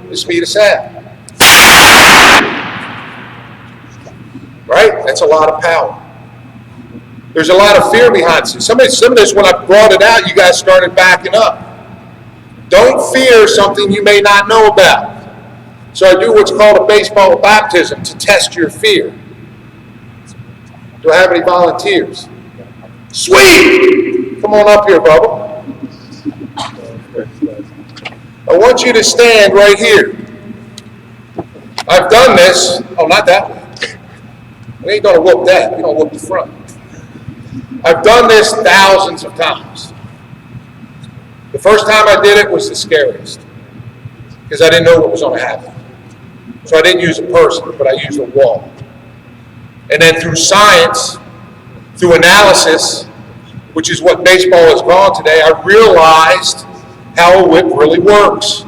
the speed of sound. Right? That's a lot of power. There's a lot of fear behind it. Some of this, when I brought it out, you guys started backing up. Don't fear something you may not know about. So I do what's called a baseball baptism to test your fear. Do I have any volunteers? Sweet! Come on up here, Bubba. I want you to stand right here. I've done this. Oh, not that way. We ain't gonna whoop that. We don't whoop the front. I've done this thousands of times. The first time I did it was the scariest because I didn't know what was going to happen. So I didn't use a person, but I used a wall. And then through science, through analysis, which is what baseball has gone today, I realized how a whip really works.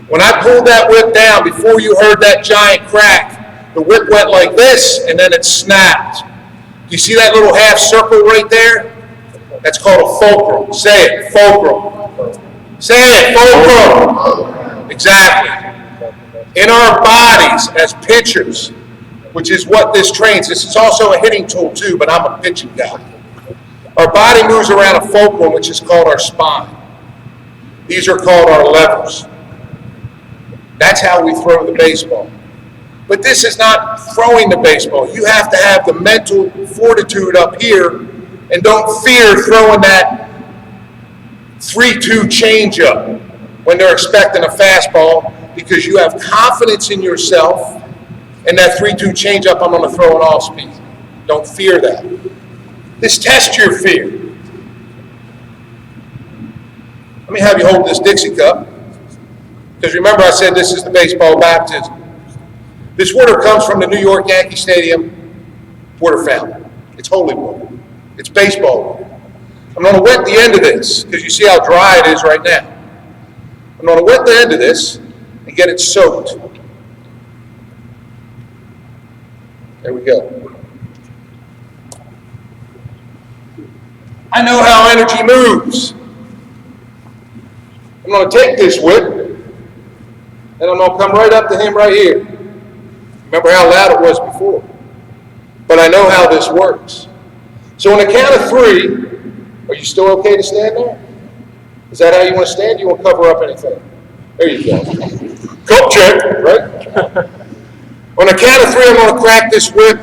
When I pulled that whip down, before you heard that giant crack, the whip went like this and then it snapped. Do you see that little half circle right there? That's called a fulcrum. Say it, fulcrum. Say it, fulcrum. Exactly. In our bodies as pitchers, which is what this trains. This is also a hitting tool too, but I'm a pitching guy. Our body moves around a fulcrum, which is called our spine. These are called our levers. That's how we throw the baseball. But this is not throwing the baseball. You have to have the mental fortitude up here and don't fear throwing that 3-2 changeup when they're expecting a fastball because you have confidence in yourself and that 3-2 changeup I'm going to throw it off speed. Don't fear that. This tests your fear. Let me have you hold this Dixie cup because remember I said this is the baseball baptism. This water comes from the New York Yankee Stadium water fountain. It's holy water. It's baseball water. I'm going to wet the end of this because you see how dry it is right now. I'm going to wet the end of this and get it soaked. There we go. I know how energy moves. I'm going to take this whip and I'm going to come right up to him right here. Remember how loud it was before. But I know how this works. So on the count of 3, are you still okay to stand there? Is that how you want to stand? You want to cover up anything? There you go. Coat check, right? On the count of 3, I'm going to crack this whip.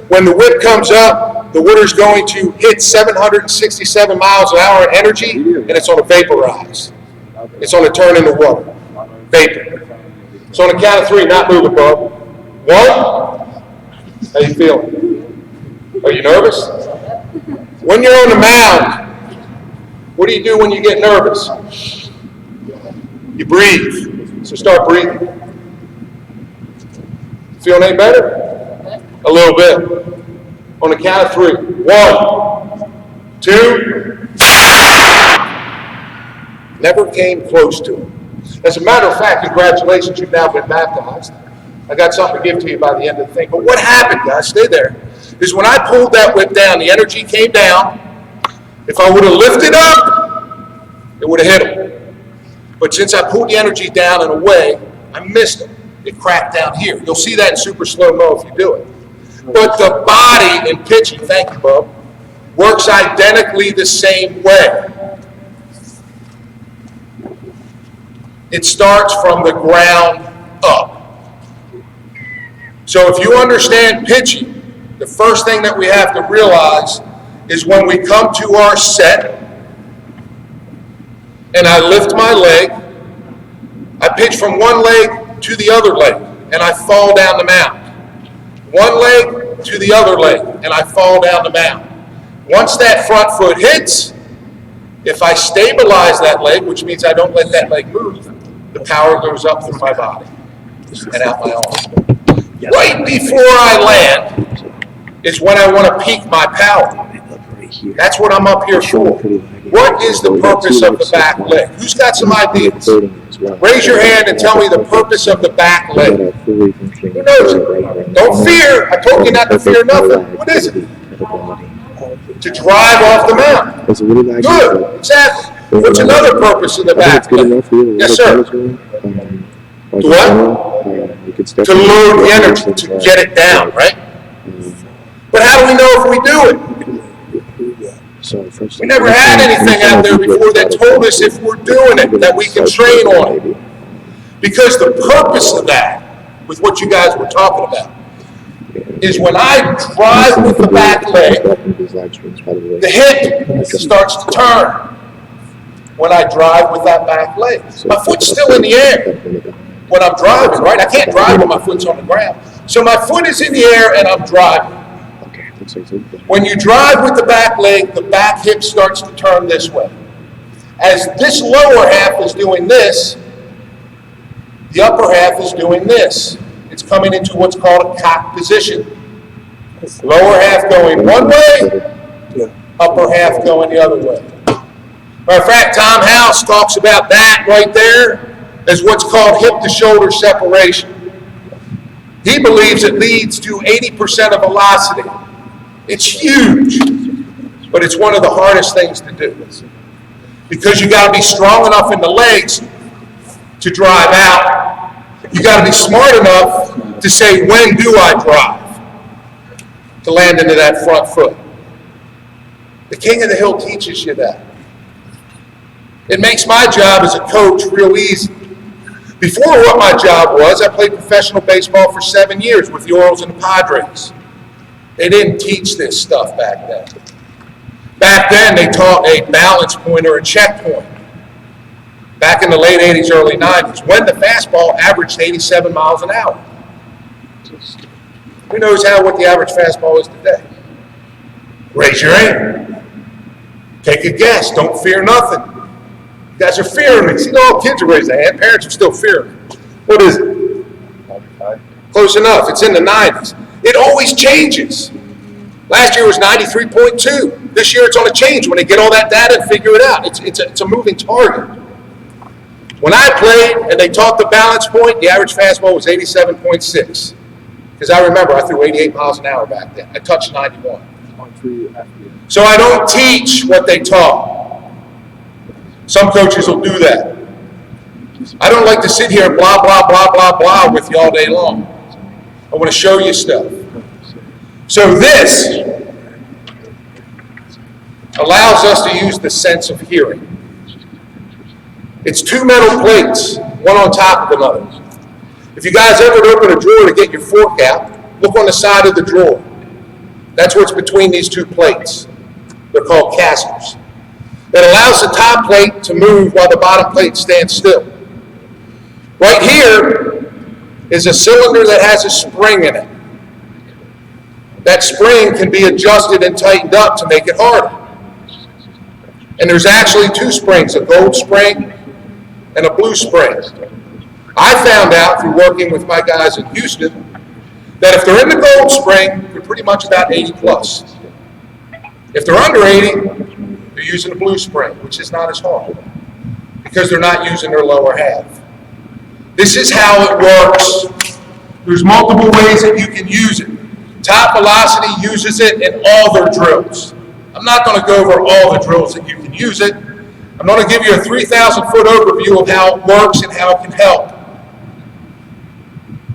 When the whip comes up, the water's going to hit 767 miles an hour energy, and it's going to vaporize. It's going to turn into water. Vapor. So on the count of 3, not moving, Bob. 1, how you feeling? Are you nervous? When you're on the mound, what do you do when you get nervous? You breathe. So start breathing. Feeling any better? A little bit. On the count of 3. 1, 2. Never came close to it. As a matter of fact, congratulations, you've now been baptized. I got something to give to you by the end of the thing. But what happened, guys, stay there, is when I pulled that whip down, the energy came down. If I would have lifted up, it would have hit him. But since I pulled the energy down and away, I missed him. It cracked down here. You'll see that in super slow-mo if you do it. But the body in pitching, thank you, Bob, works identically the same way. It starts from the ground up. So if you understand pitching, the first thing that we have to realize is when we come to our set and I lift my leg, I pitch from one leg to the other leg and I fall down the mound. One leg to the other leg and I fall down the mound. Once that front foot hits, if I stabilize that leg, which means I don't let that leg move, the power goes up through my body and out my arm. Right before I land is when I want to peak my power. That's what I'm up here for. What is the purpose of the back leg? Who's got some ideas? Raise your hand and tell me the purpose of the back leg. Who knows it? Don't fear. I told you not to fear nothing. What is it? To drive off the mountain. Good. Exactly. What's another purpose of the back leg? Yes, sir. To what? To load the energy, to get it down, right? But how do we know if we do it? We never had anything out there before that told us if we're doing it, that we can train on it. Because the purpose of that, with what you guys were talking about, is when I drive with the back leg, the hip starts to turn. When I drive with that back leg, my foot's still in the air when I'm driving, right? I can't drive when my foot's on the ground. So my foot is in the air and I'm driving. When you drive with the back leg, the back hip starts to turn this way. As this lower half is doing this, the upper half is doing this. It's coming into what's called a cock position. Lower half going one way, upper half going the other way. Matter of fact, Tom House talks about that right there as what's called hip-to-shoulder separation. He believes it leads to 80% of velocity. It's huge, but it's one of the hardest things to do because you got to be strong enough in the legs to drive out. You got to be smart enough to say, when do I drive? To land into that front foot. The King of the Hill teaches you that. It makes my job as a coach real easy. Before what my job was, I played professional baseball for 7 years with the Orioles and the Padres. They didn't teach this stuff back then. Back then, they taught a balance point or a check point. Back in the late 80s, early 90s, when the fastball averaged 87 miles an hour. Who knows what the average fastball is today? Raise your hand. Take a guess. Don't fear nothing. You guys are fearing me. See, all kids are raising their hand. Parents are still fearing me. What is it? 95. Close enough. It's in the 90s. It always changes. Last year was 93.2. This year it's on a change when they get all that data and figure it out. It's a moving target. When I played and they taught the balance point, the average fastball was 87.6. Because I remember I threw 88 miles an hour back then. I touched 91. So I don't teach what they taught. Some coaches will do that. I don't like to sit here and blah, blah, blah, blah, blah with you all day long. I want to show you stuff. So this allows us to use the sense of hearing. It's two metal plates, one on top of another. If you guys ever open a drawer to get your fork out, look on the side of the drawer. That's what's between these two plates. They're called casters. That allows the top plate to move while the bottom plate stands still. Right here is a cylinder that has a spring in it. That spring can be adjusted and tightened up to make it harder. And there's actually two springs, a gold spring and a blue spring. I found out through working with my guys in Houston that if they're in the gold spring, they're pretty much about 80 plus. If they're under 80, they're using the blue spring, which is not as hard because they're not using their lower half. This is how it works. There's multiple ways that you can use it. Top Velocity uses it in all their drills. I'm not going to go over all the drills that you can use it. I'm going to give you a 3,000-foot overview of how it works and how it can help.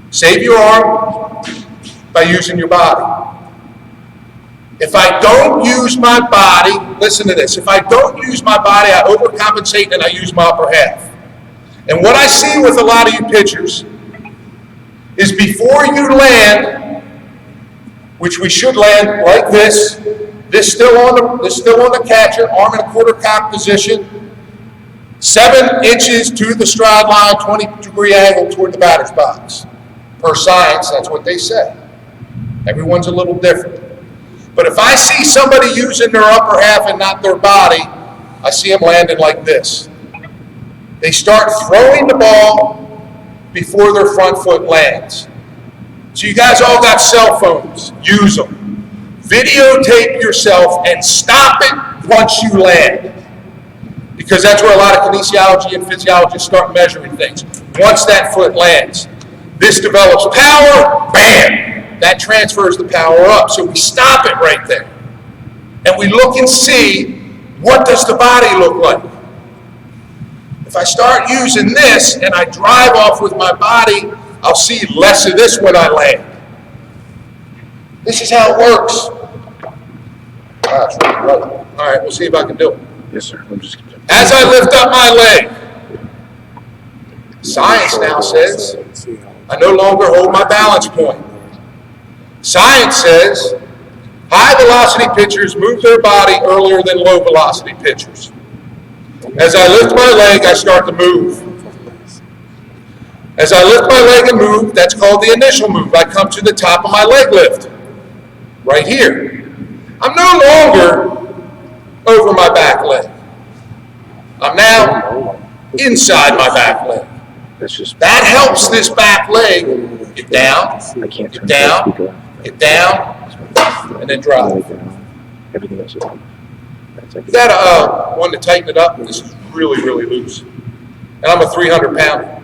Save your arm by using your body. If I don't use my body, listen to this, if I don't use my body, I overcompensate and I use my upper half. And what I see with a lot of you pitchers is before you land, which we should land like this still on the catcher, arm in a quarter cock position, 7 inches to the stride line, 20-degree angle toward the batter's box. Per science, that's what they say. Everyone's a little different. But if I see somebody using their upper half and not their body, I see them landing like this. They start throwing the ball before their front foot lands. So you guys all got cell phones. Use them. Videotape yourself and stop it once you land. Because that's where a lot of kinesiology and physiologists start measuring things. Once that foot lands, this develops power, bam! That transfers the power up. So we stop it right there. And we look and see, what does the body look like? If I start using this and I drive off with my body, I'll see less of this when I land. This is how it works. That's really right. All right, we'll see if I can do it. Yes, sir. As I lift up my leg, science now says I no longer hold my balance point. Science says high velocity pitchers move their body earlier than low velocity pitchers. As I lift my leg, I start to move. As I lift my leg and move, that's called the initial move. I come to the top of my leg lift, right here. I'm no longer over my back leg. I'm now inside my back leg. That helps this back leg get down, get down, get down, and then drop. You got one to tighten it up. This is really, really loose. And I'm a 300-pounder.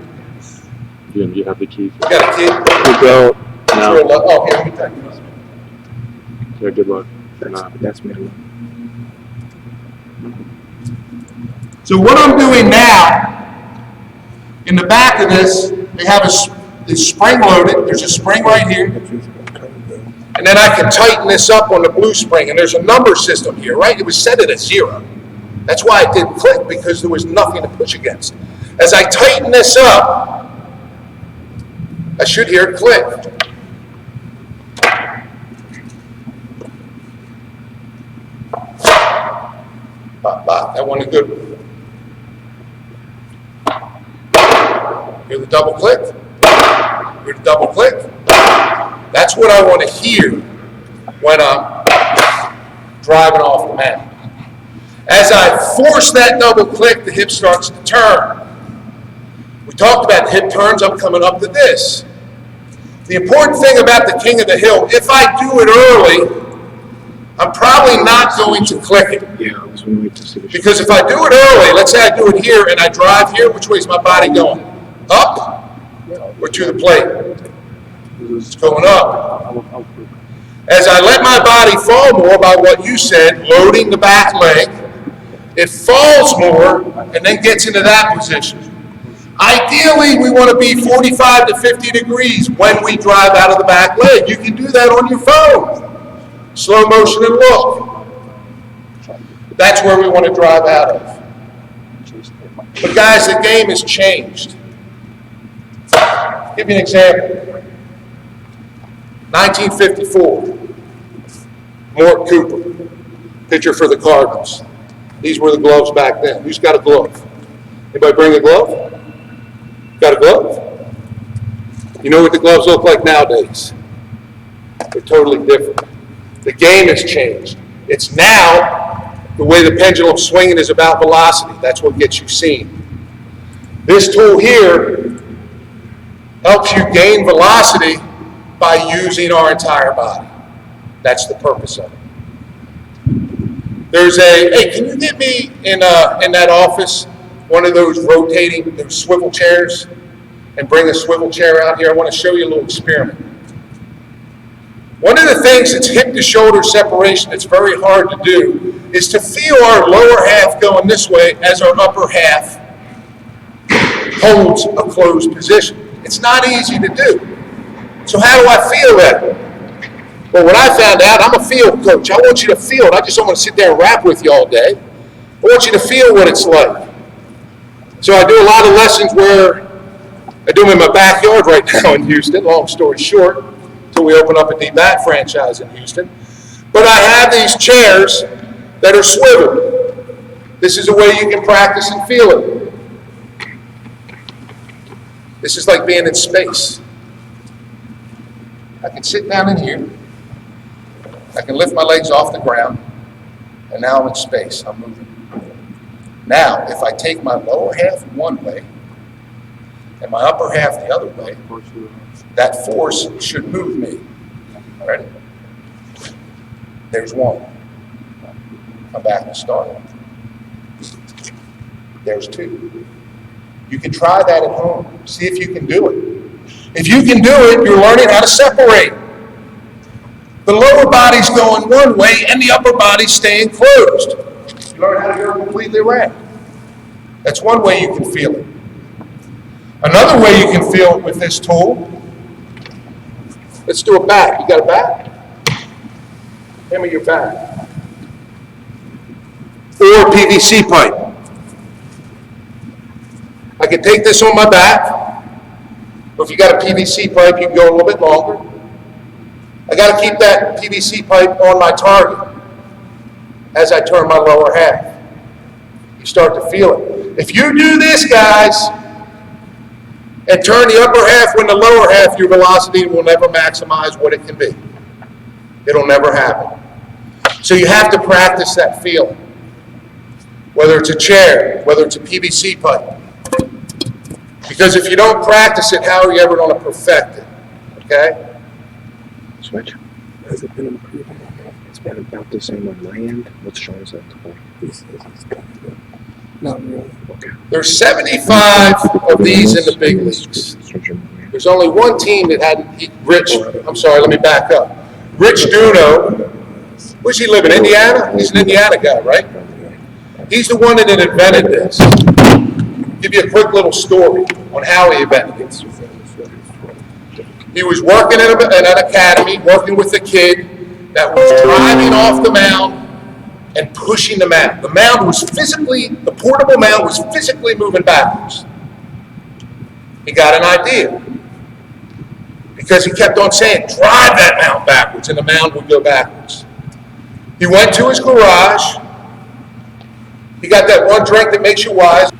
You have the key. You got a key? You go. No. Oh, here, let me tighten it up. Yeah, good luck. That's me. So what I'm doing now, in the back of this, they have it's spring loaded. There's a spring right here. And then I can tighten this up on the blue spring. And there's a number system here, right? It was set at a 0. That's why it didn't click, because there was nothing to push against. As I tighten this up, I should hear it click. That one a good one. Hear the double click? Hear the double click? That's what I want to hear when I'm driving off the mat. As I force that double click, the hip starts to turn. We talked about the hip turns. I'm coming up to this. The important thing about the king of the hill, if I do it early, I'm probably not going to click it. Yeah, I was going to wait to see the Because if I do it early, let's say I do it here and I drive here, which way is my body going? Up or to the plate? It's going up. As I let my body fall more by what you said, loading the back leg, it falls more and then gets into that position. Ideally, we want to be 45 to 50 degrees when we drive out of the back leg. You can do that on your phone. Slow motion and look. That's where we want to drive out of. But guys, the game has changed. I'll give you an example. 1954. Mort Cooper, pitcher for the Cardinals. These were the gloves back then. Who's got a glove? Anybody bring a glove? Got a glove? You know what the gloves look like nowadays? They're totally different. The game has changed. It's now the way the pendulum's swinging is about velocity. That's what gets you seen. This tool here helps you gain velocity by using our entire body. That's the purpose of it. There's hey, can you get me in that office one of those rotating, those swivel chairs, and bring a swivel chair out here? I want to show you a little experiment. One of the things that's hip to shoulder separation that's very hard to do is to feel our lower half going this way as our upper half holds a closed position. It's not easy to do. So how do I feel that? Well, when I found out, I'm a field coach. I want you to feel it. I just don't want to sit there and rap with you all day. I want you to feel what it's like. So I do a lot of lessons where I do them in my backyard right now in Houston, long story short, until we open up a D-bat franchise in Houston. But I have these chairs that are swiveled. This is a way you can practice and feel it. This is like being in space. I can sit down in here. I can lift my legs off the ground, and now I'm in space. I'm moving. Now, if I take my lower half one way and my upper half the other way, that force should move me. Ready? There's one. I'm back to start. There's two. You can try that at home. See if you can do it. If you can do it, you're learning how to separate. The lower body's going one way and the upper body's staying closed. You learn how to go completely around. That's one way you can feel it. Another way you can feel it with this tool, let's do a back. You got a back? Hand me your back. Or PVC pipe. I can take this on my back, or if you got a PVC pipe, you can go a little bit longer. I got to keep that PVC pipe on my target as I turn my lower half. You start to feel it. If you do this, guys, and turn the upper half when the lower half, your velocity will never maximize what it can be. It'll never happen. So you have to practice that feeling. Whether it's a chair, whether it's a PVC pipe. Because if you don't practice it, how are you ever going to perfect it? Okay? Switch. Has it been improving? It's been about the same on my end. What's showing us at the bottom? Not really. Okay. There's 75 of these in the big leagues. There's only one team that hadn't, Rich, I'm sorry, let me back up. Rich Duno, where's he live in, Indiana? He's an Indiana guy, right? He's the one that invented this. Give you a quick little story on how he invented it. He was working at an academy, working with a kid that was driving off the mound and pushing the mound. The mound was the portable mound was physically moving backwards. He got an idea. Because he kept on saying, drive that mound backwards, and the mound would go backwards. He went to his garage. He got that one drink that makes you wise.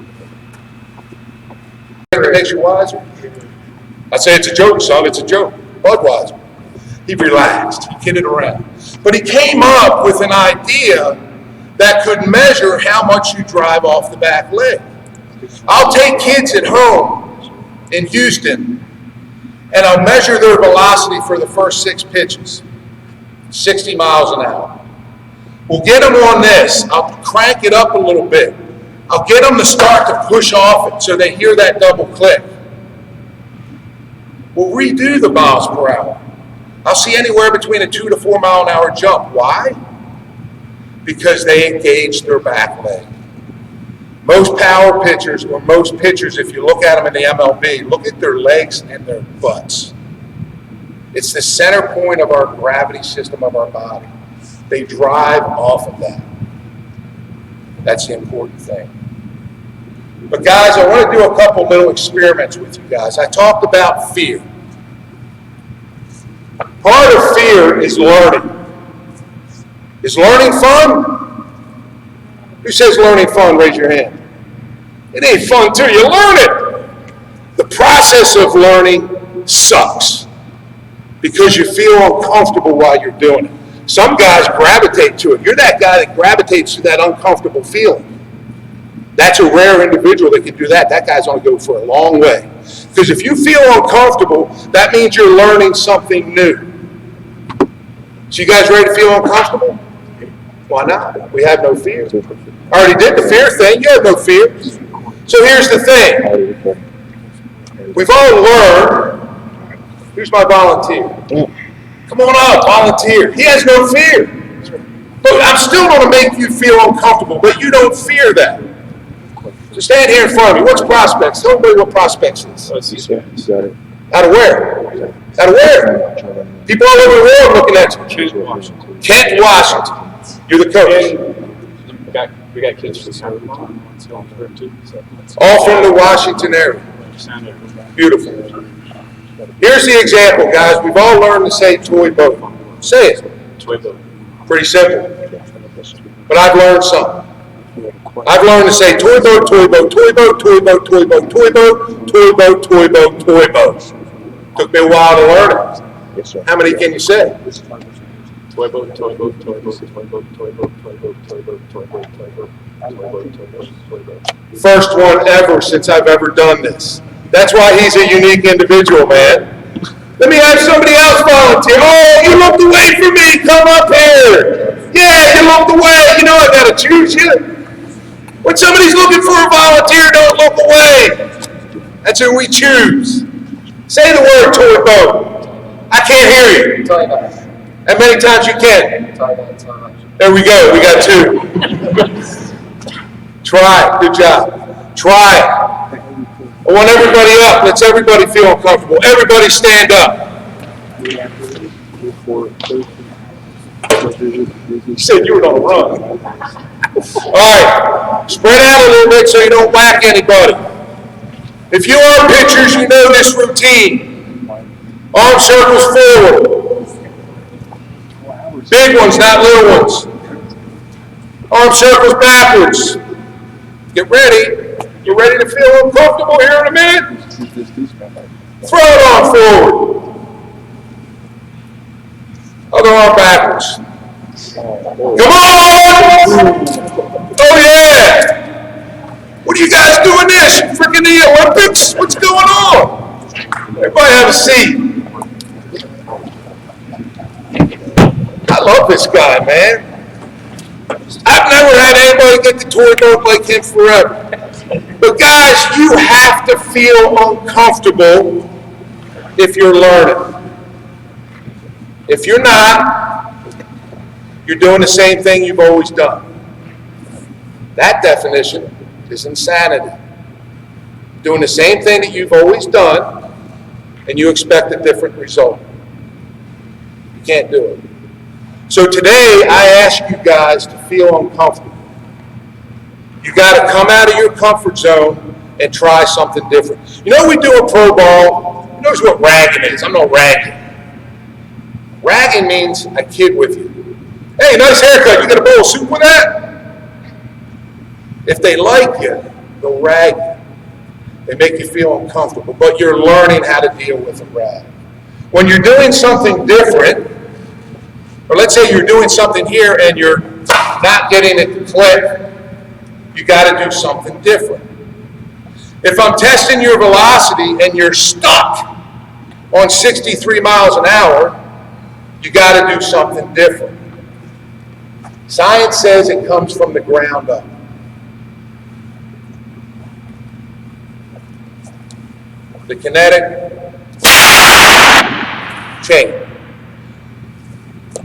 That makes you wiser. I say it's a joke, son, it's a joke. Budweiser. He relaxed, he kidded around. But he came up with an idea that could measure how much you drive off the back leg. I'll take kids at home in Houston and I'll measure their velocity for the first 6 pitches, 60 miles an hour. We'll get them on this. I'll crank it up a little bit. I'll get them to start to push off it so they hear that double click. We'll redo the miles per hour. I'll see anywhere between a 2 to 4 mile an hour jump. Why? Because they engage their back leg. Most power pitchers, or most pitchers, if you look at them in the MLB, look at their legs and their butts. It's the center point of our gravity system of our body. They drive off of that. That's the important thing. But guys, I want to do a couple little experiments with you guys. I talked about fear. Part of fear is learning. Is learning fun? Who says learning fun? Raise your hand. It ain't fun till you learn it. The process of learning sucks because you feel uncomfortable while you're doing it. Some guys gravitate to it. You're that guy that gravitates to that uncomfortable feeling. That's a rare individual that can do that. That guy's going to go for a long way. Because if you feel uncomfortable, that means you're learning something new. So you guys ready to feel uncomfortable? Why not? We have no fear. I already did the fear thing. You have no fear. So here's the thing. We've all learned. Who's my volunteer? Come on up, volunteer. He has no fear. But I'm still going to make you feel uncomfortable, but you don't fear that. So stand here in front of me. What's prospects? Tell everybody what prospects is. Out of where? Out of where? People all over the world looking at you. Kent, Washington. You're the coach. We got kids from San Diego. All from the Washington area. Beautiful. Here's the example, guys. We've all learned to say toy boat. Say it. Toy boat. Pretty simple. But I've learned something. I've learned to say toy boat, toy boat, toy boat, toy boat, toy boat, toy boat, toy boat, toy boat, toy boat. Took me a while to learn it. Yes, sir. How many can you say? Toy boat, toy boat, toy boat, toy boat, toy boat, toy boat, toy boat, toy boat, toy boat, toy boat, toy boat, toy boat. First one ever since I've ever done this. That's why he's a unique individual, man. Let me have somebody else volunteer. Oh, you looked away from me. Come up here. Yeah, you looked away. You know I gotta choose you. When somebody's looking for a volunteer, don't look away. That's who we choose. Say the word toy boat. I can't hear you. As many times you can. There we go. We got 2. Try. Good job. Try. Try it. I want everybody up. Let's everybody feel uncomfortable. Everybody stand up. You said you were going to run. All right. Spread out a little bit so you don't whack anybody. If you are pitchers, you know this routine. Arm circles forward. Big ones, not little ones. Arm circles backwards. Get ready. You ready to feel uncomfortable here in a minute? Throw it arm forward. Other arm backwards. Come on! Oh yeah! What are you guys doing this? Freaking the Olympics? What's going on? Everybody have a seat. I love this guy, man. I've never had anybody get the toy boat like him forever. But guys, you have to feel uncomfortable if you're learning. If you're not, you're doing the same thing you've always done. That definition is insanity. Doing the same thing that you've always done, and you expect a different result. You can't do it. So today, I ask you guys to feel uncomfortable. You got to come out of your comfort zone and try something different. You know, we do a pro ball. Who knows what ragging is? I'm not ragging. Ragging means I kid with you. Hey, nice haircut. You got a bowl of soup with that? If they like you, they'll rag you. They make you feel uncomfortable, but you're learning how to deal with a rag. When you're doing something different, or let's say you're doing something here and you're not getting it to click, you got to do something different. If I'm testing your velocity and you're stuck on 63 miles an hour, you got to do something different. Science says it comes from the ground up. The kinetic chain.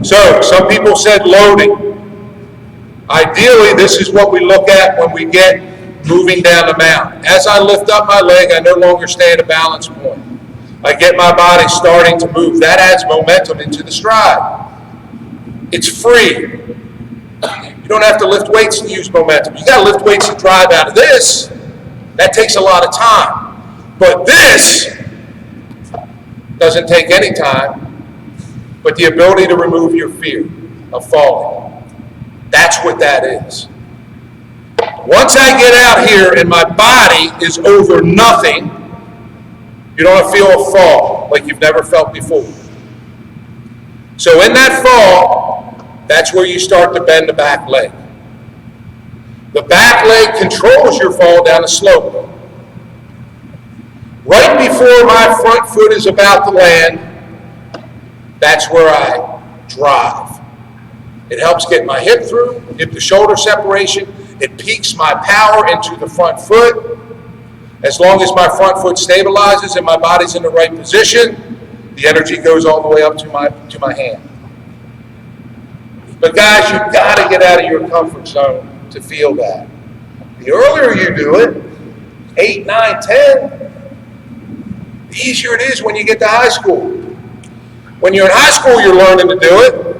So, some people said loading. Ideally, this is what we look at when we get moving down the mountain. As I lift up my leg, I no longer stay at a balance point. I get my body starting to move. That adds momentum into the stride. It's free. You don't have to lift weights to use momentum. You got to lift weights to drive out of this. That takes a lot of time. But this doesn't take any time, but the ability to remove your fear of falling. That's what that is. Once I get out here and my body is over nothing, you're going to feel a fall like you've never felt before. So in that fall, that's where you start to bend the back leg. The back leg controls your fall down a slope. Right before my front foot is about to land, that's where I drive. It helps get my hip through, hip to shoulder separation. It peaks my power into the front foot. As long as my front foot stabilizes and my body's in the right position, the energy goes all the way up to my hand. But guys, you've got to get out of your comfort zone to feel that. The earlier you do it, 8, 9, 10, the easier it is when you get to high school. When you're in high school, you're learning to do it.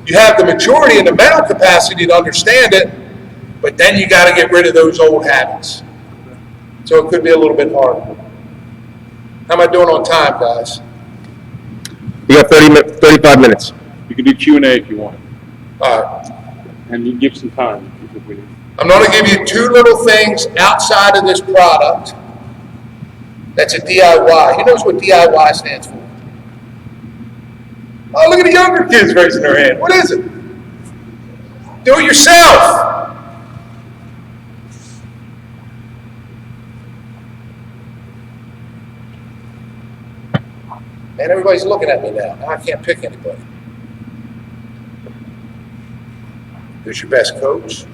You have the maturity and the mental capacity to understand it, but then you got to get rid of those old habits. So it could be a little bit harder. How am I doing on time, guys? You got 35 minutes. You can do Q&A if you want. All right. And you give some time if we need. I'm going to give you 2 little things outside of this product. That's a DIY. Who knows what DIY stands for? Oh, look at the younger kids raising their hand. What is it? Do it yourself. Man, everybody's looking at me now. Now I can't pick anybody. Who's your best coach?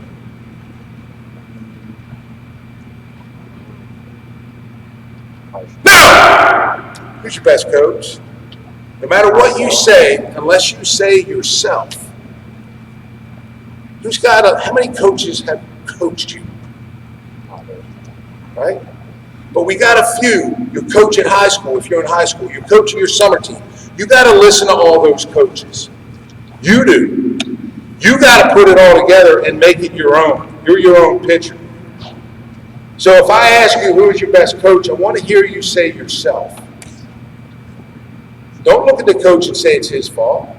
No! Who's your best coach? No matter what you say, unless you say yourself, how many coaches have coached you? right? But we got a few. You're coaching high school, if you're in high school. You're coaching your summer team. You got to listen to all those coaches. You do. You got to put it all together and make it your own. You're your own pitcher. So if I ask you who is your best coach, I want to hear you say yourself. Don't look at the coach and say it's his fault.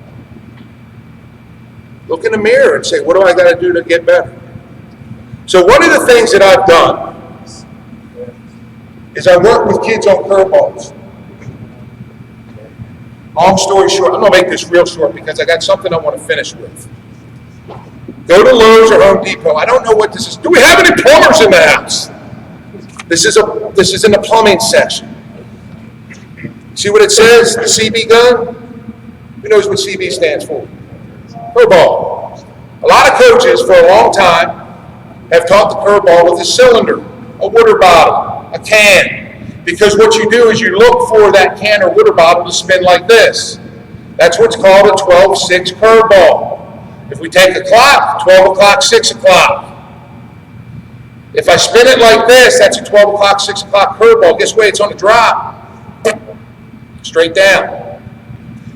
Look in the mirror and say, what do I got to do to get better? So one of the things that I've done is I work with kids on curveballs. Long story short, I'm going to make this real short because I got something I want to finish with. Go to Lowe's or Home Depot. I don't know what this is. Do we have any plumbers in the house? This is in the plumbing section. See what it says, the CB gun? Who knows what CB stands for? Curveball. A lot of coaches for a long time have taught the curveball with a cylinder, a water bottle, a can. Because what you do is you look for that can or water bottle to spin like this. That's what's called a 12-6 curveball. If we take a clock, 12 o'clock, 6 o'clock. If I spin it like this, that's a 12 o'clock, 6 o'clock curveball. Guess what? It's on the drop. Straight down.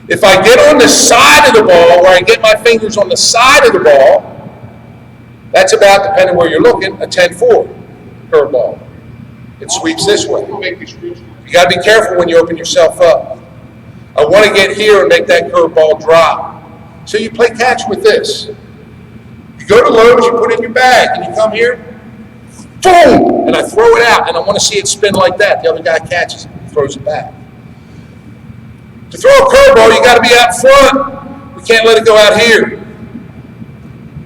If I get on the side of the ball, where I get my fingers on the side of the ball, that's about, depending where you're looking, a 10-4 curveball. It sweeps this way. You got to be careful when you open yourself up. I want to get here and make that curveball drop. So you play catch with this. You go to Lowe's, you put it in your bag, and you come here, boom, and I throw it out, and I want to see it spin like that. The other guy catches it and throws it back. To throw a curveball, you got to be out front. We can't let it go out here.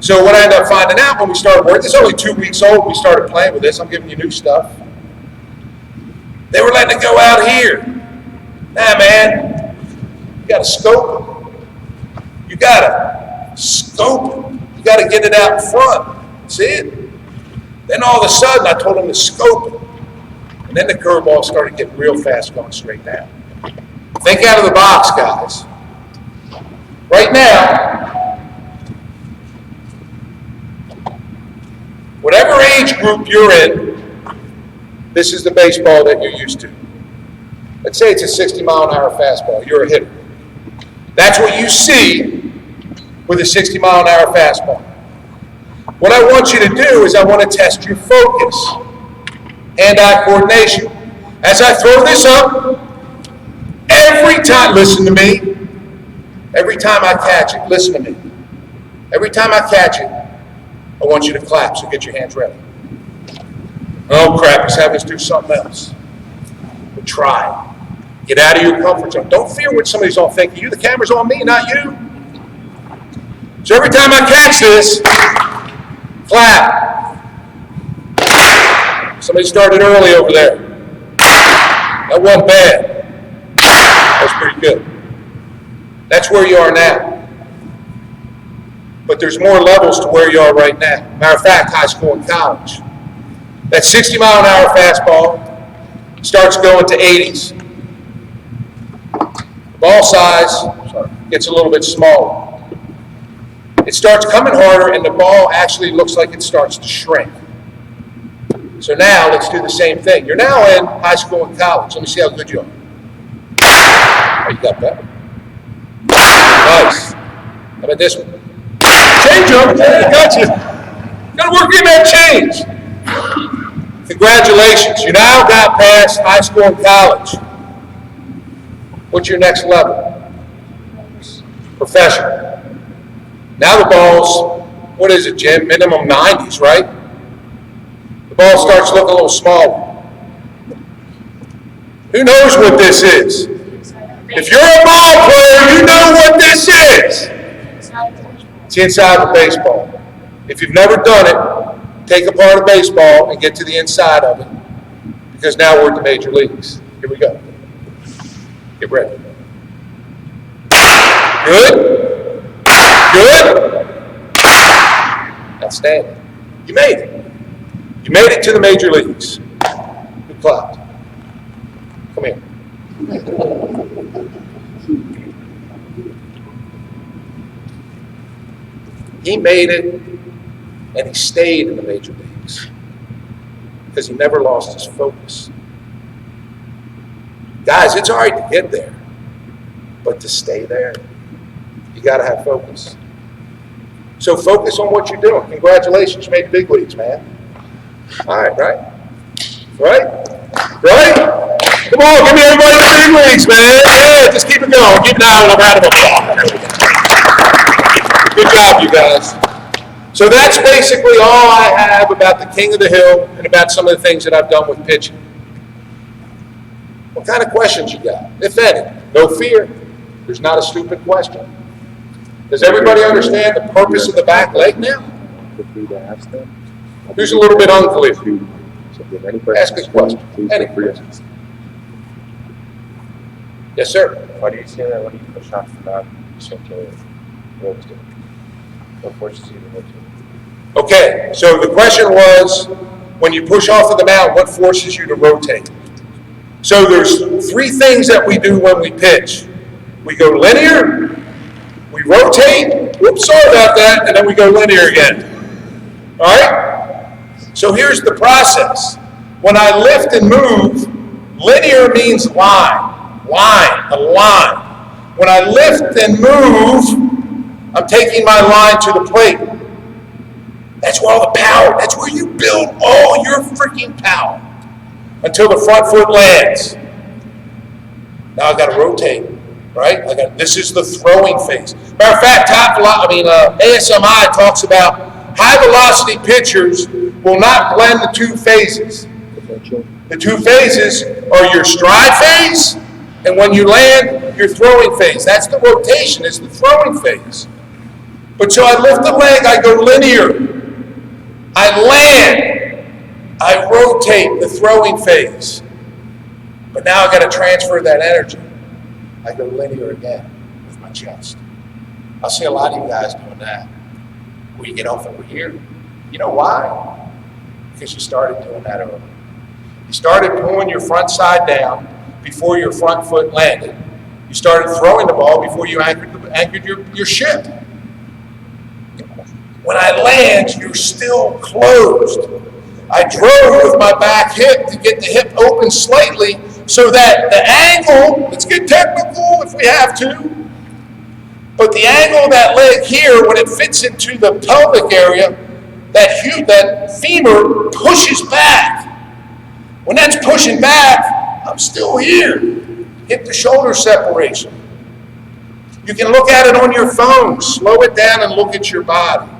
So what I ended up finding out when we started working, it's only 2 weeks old, we started playing with this. I'm giving you new stuff. They were letting it go out here. Nah, man, you got to scope it. You got to scope it. You got to get it out in front. See it? Then all of a sudden, I told them to scope it. And then the curveball started getting real fast, going straight down. Think out of the box, guys. Right now, whatever age group you're in, this is the baseball that you're used to. Let's say it's a 60-mile-an-hour fastball. You're a hitter. That's what you see with a 60-mile-an-hour fastball. What I want you to do is I want to test your focus, hand-eye coordination. As I throw this up, every time, listen to me, every time I catch it, listen to me. Every time I catch it, I want you to clap, so get your hands ready. Oh crap, he's having us do something else. But try. Get out of your comfort zone. Don't fear what somebody's all thinking. You, the camera's on me, not you. So every time I catch this, clap. Somebody started early over there. That wasn't bad. That's pretty good. That's where you are now. But there's more levels to where you are right now. Matter of fact, high school and college. That 60-mile-an-hour fastball starts going to 80s. The ball size gets a little bit smaller. It starts coming harder, and the ball actually looks like it starts to shrink. So now let's do the same thing. You're now in high school and college. Let me see how good you are. Oh, you got better. Nice. How about this one? Change up. I got you. Got to work in that change. Congratulations. You now got past high school and college. What's your next level? Professional. Now the ball's, what is it, Jim? Minimum 90s, right? The ball starts looking a little smaller. Who knows what this is? If you're a ball player, you know what this is. It's inside the baseball. If you've never done it, take apart a baseball and get to the inside of it, because now we're at the major leagues. Here we go. Get ready. Good? Good? Outstanding. You made it. You made it to the major leagues. Good clap. Come here. He made it, and he stayed in the major leagues. because he never lost his focus. Guys, it's all right to get there, but to stay there, you got to have focus. So focus on what you're doing. Congratulations, you made the big leagues, man. All right, right? Right? Right? Come on, give me everybody in the big leagues, man. Yeah, just keep it going. Keep it down. I'm out of applause. Good job, you guys. So that's basically all I have about the King of the Hill and about some of the things that I've done with pitching. What kind of questions you got, if any? No fear. There's not a stupid question. Does everybody understand the purpose of the back leg now? Who's a little bit unclear? Ask a question. Any questions? Yes, sir. Why do you say that when you push off the mountain, you start to rotate? What forces you to rotate? Okay, so the question was, when you push off of the mound, what forces you to rotate? So there's three things that we do when we pitch. We go linear, we rotate, whoops, sorry about that, and then we go linear again. All right? So here's the process. When I lift and move, linear means line, a line. When I lift and move, I'm taking my line to the plate. That's where all the power, that's where you build all your freaking power until the front foot lands. Now I got to rotate, right? This is the throwing phase. Matter of fact, ASMI talks about high velocity pitchers will not blend the two phases. The two phases are your stride phase, and when you land, your throwing phase. That's the rotation, is the throwing phase. But so I lift the leg, I go linear. I land, I rotate the throwing phase. But now I got to transfer that energy. I go linear again with my chest. I'll see a lot of you guys doing that. Where you get off over here. You know why? Because you started doing that early. You started pulling your front side down before your front foot landed. You started throwing the ball before you anchored your ship. When I land, you're still closed. I drove with my back hip to get the hip open slightly so that the angle, let's get technical if we have to, but the angle of that leg here, when it fits into the pelvic area, that femur pushes back. When that's pushing back, I'm still here. Hip to shoulder separation. You can look at it on your phone, slow it down and look at your body.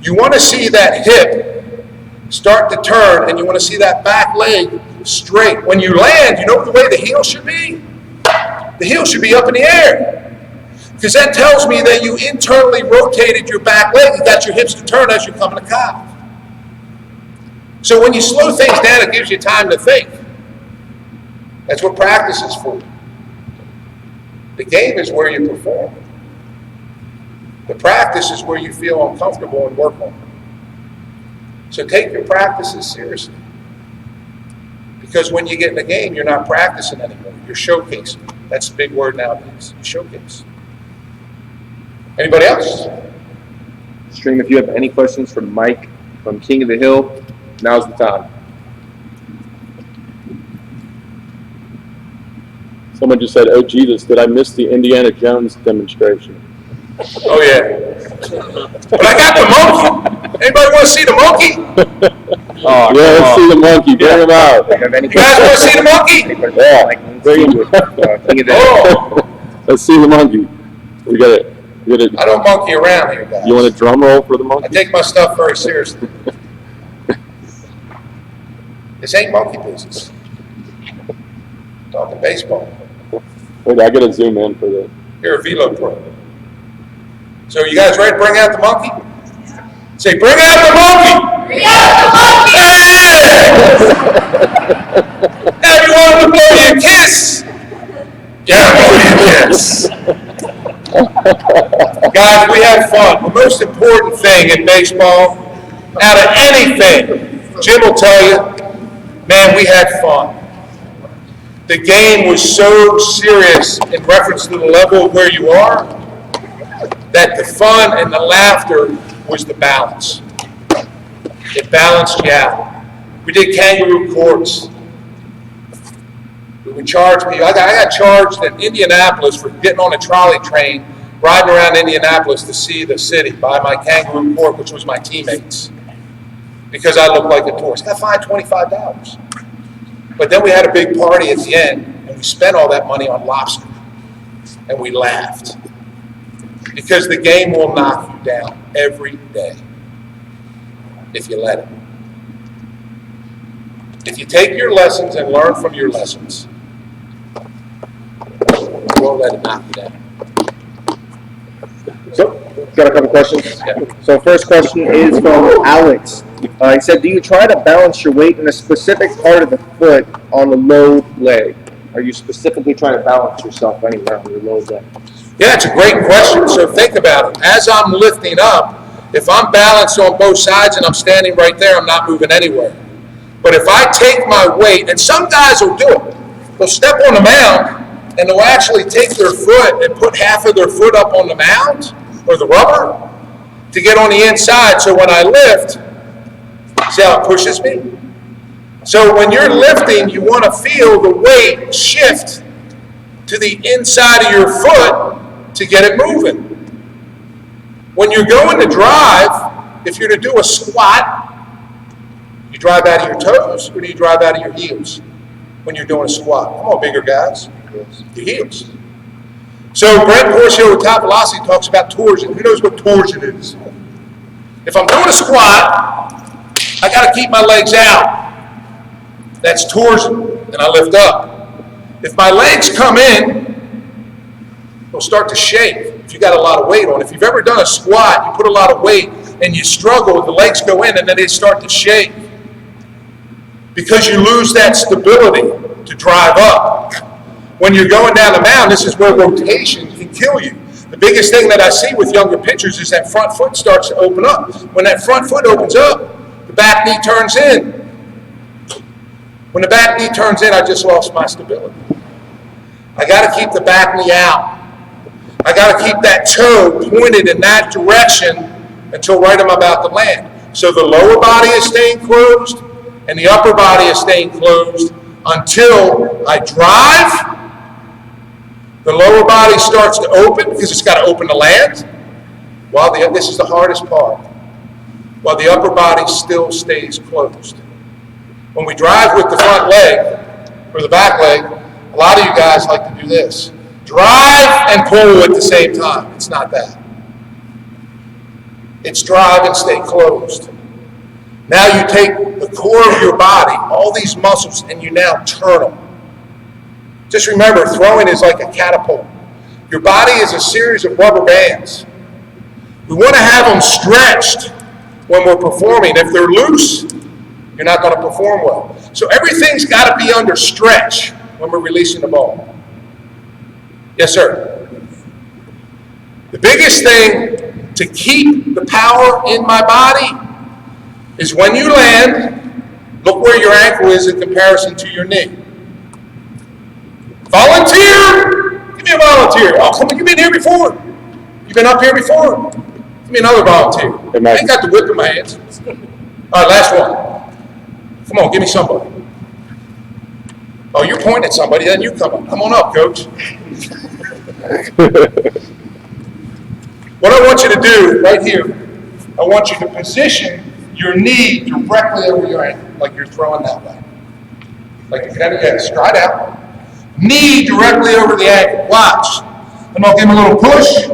You want to see that hip start to turn, and you want to see that back leg straight. When you land, you know the way the heel should be? The heel should be up in the air. Because that tells me that you internally rotated your back leg and got your hips to turn as you come in a cock. So when you slow things down, it gives you time to think. That's what practice is for. The game is where you perform. The practice is where you feel uncomfortable and work on it. So take your practices seriously. Because when you get in the game, you're not practicing anymore. You're showcasing. That's the big word nowadays. You showcase. Anybody else? Stream, if you have any questions for Mike from King of the Hill, now's the time. Someone just said, "Oh Jesus, did I miss the Indiana Jones demonstration?" Oh yeah. But I got the monkey. Anybody want to see the monkey? Oh, Yeah, let's see the monkey. Bring him out. If you have any You guys want to see the monkey? Yeah. Like Linskey with King of the Hill. Oh, Let's see the monkey. We got it. I don't monkey around here, guys. You want a drum roll for the I monkey? take my stuff very seriously. This ain't monkey business. Talking baseball. Wait, I gotta zoom in for the. You're a Velo pro. So you guys ready to bring out the monkey? Say, bring out the monkey! Bring out the monkey! Now you want him to blow you a kiss? Yeah, blow you a kiss. Guys, we had fun. The most important thing in baseball, out of anything, Jim will tell you, man, we had fun. The game was so serious in reference to the level of where you are, that the fun and the laughter was the balance. It balanced you out. We did kangaroo courts. We would charge people. I got charged in Indianapolis for getting on a trolley train, riding around Indianapolis to see the city by my kangaroo court, which was my teammates, because I looked like a tourist. Got fined $25. But then we had a big party at the end, and we spent all that money on lobster, and we laughed. Because the game will knock you down every day if you let it. If you take your lessons and learn from your lessons, you won't let it knock you down. So, got a couple questions. Yeah. So, first question is from Alex. He said, do you try to balance your weight in a specific part of the foot on the low leg? Are you specifically trying to balance yourself anywhere on your low leg? Yeah, it's a great question. So think about it. As I'm lifting up, if I'm balanced on both sides and I'm standing right there, I'm not moving anywhere. But if I take my weight, and some guys will do it, they'll step on the mound and they'll actually take their foot and put half of their foot up on the mound or the rubber to get on the inside. So when I lift, see how it pushes me? So when you're lifting, you want to feel the weight shift to the inside of your foot to get it moving. When you're going to drive, if you're to do a squat, you drive out of your toes or do you drive out of your heels when you're doing a squat? Come on, bigger guys. Your heels. So Brent Porcio with Top Velocity talks about torsion. Who knows what torsion is? If I'm doing a squat, I got to keep my legs out. That's torsion, and I lift up. If my legs come in, they'll start to shake if you got a lot of weight on. If you've ever done a squat, you put a lot of weight and you struggle, the legs go in and then they start to shake because you lose that stability to drive up. When you're going down the mound, this is where rotation can kill you. The biggest thing that I see with younger pitchers is that front foot starts to open up. When that front foot opens up, the back knee turns in. When the back knee turns in, I just lost my stability. I got to keep the back knee out. I got to keep that toe pointed in that direction until right I'm about to land. So the lower body is staying closed and the upper body is staying closed until I drive. The lower body starts to open because it's got to open to land. This is the hardest part. While the upper body still stays closed. When we drive with the front leg or the back leg, a lot of you guys like to do this. Drive and pull at the same time. It's not that. It's drive and stay closed. Now you take the core of your body, all these muscles, and you now turn them. Just remember, throwing is like a catapult. Your body is a series of rubber bands. We want to have them stretched when we're performing. If they're loose, you're not going to perform well. So everything's got to be under stretch when we're releasing the ball. Yes, sir. The biggest thing to keep the power in my body is when you land, look where your ankle is in comparison to your knee. Volunteer! Give me a volunteer. Oh, come on, you've been here before. You've been up here before. Give me another volunteer. I ain't got the whip in my hands. All right, last one. Come on, give me somebody. Oh, you're pointing at somebody, then you come up. Come on up, coach. What I want you to do right here, I want you to position your knee directly over your ankle, like you're throwing that way. Like you're kind of, stride out. Knee directly over the ankle. Watch. I'm going to give him a little push.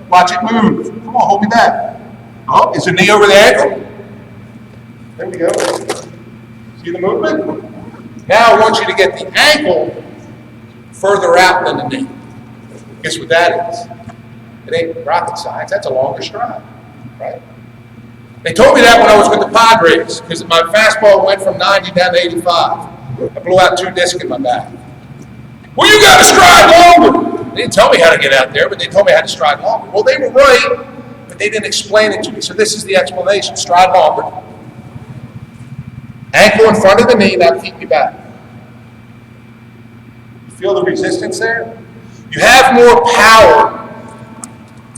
Watch it move. Come on, hold me back. Oh, is the knee over the ankle? There we go. See the movement? Now I want you to get the ankle further out than the knee. Guess what that is? It ain't rocket science. That's a longer stride, right? They told me that when I was with the Padres, because my fastball went from 90 down to 85. I blew out 2 discs in my back. Well, you got to stride longer. They didn't tell me how to get out there, but they told me how to stride longer. Well, they were right, but they didn't explain it to me. So this is the explanation. Stride longer. Ankle in front of the knee, now keep me back. You feel the resistance there? You have more power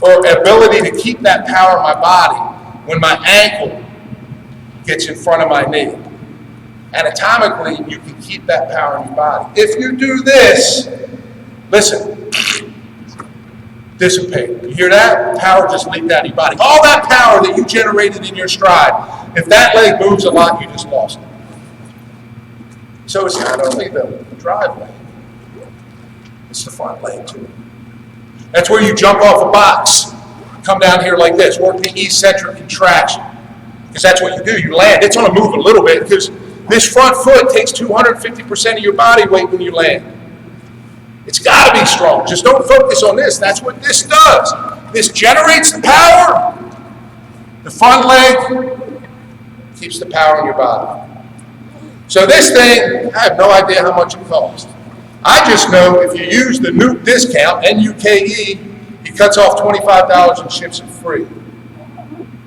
or ability to keep that power in my body when my ankle gets in front of my knee. anatomically, you can keep that power in your body. If you do this, listen, dissipate. You hear that? Power just leaked out of your body. All that power that you generated in your stride, if that leg moves a lot, you just lost it. So it's not only the drive leg, it's the front leg too. That's where you jump off a box, come down here like this, work the eccentric contraction. Because that's what you do, you land. It's gonna move a little bit because this front foot takes 250% of your body weight when you land. It's gotta be strong. Just don't focus on this. That's what this does. This generates the power. The front leg keeps the power in your body. So this thing, I have no idea how much it costs. I just know if you use the Nuke discount, N-U-K-E, he cuts off $25 and ships it free.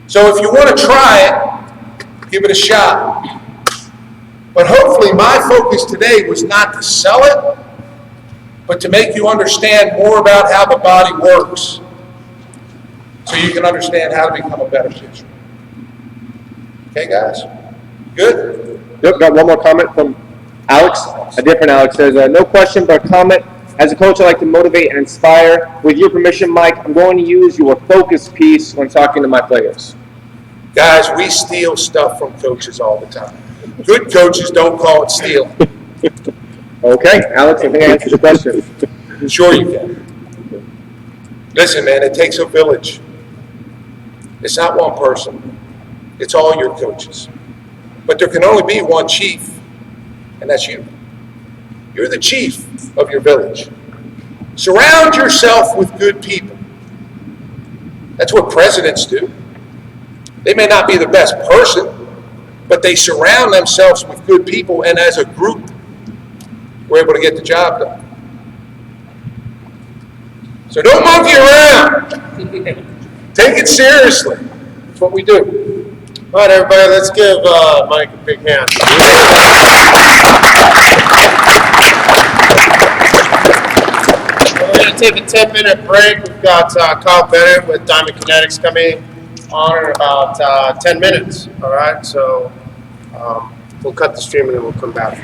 So if you want to try it, give it a shot. But hopefully my focus today was not to sell it, but to make you understand more about how the body works so you can understand how to become a better pitcher. Okay, guys? Good? Yep, got one more comment from Alex. A different Alex says, no question, but a comment. As a coach, I like to motivate and inspire. With your permission, Mike, I'm going to use your focus piece when talking to my players. Guys, we steal stuff from coaches all the time. Good coaches don't call it stealing. Okay, Alex, I think I answered your question. Sure you can. Listen, man, it takes a village. It's not one person. It's all your coaches. But there can only be one chief, and that's you. You're the chief of your village. Surround yourself with good people. That's what presidents do. They may not be the best person, but they surround themselves with good people, and as a group, we're able to get the job done. So don't monkey around. Take it seriously. That's what we do. All right, everybody, let's give Mike a big hand. We're going to take a 10-minute break. We've got Kyle Bennett with Diamond Kinetics coming on in about 10 minutes. All right, so we'll cut the stream and then we'll come back.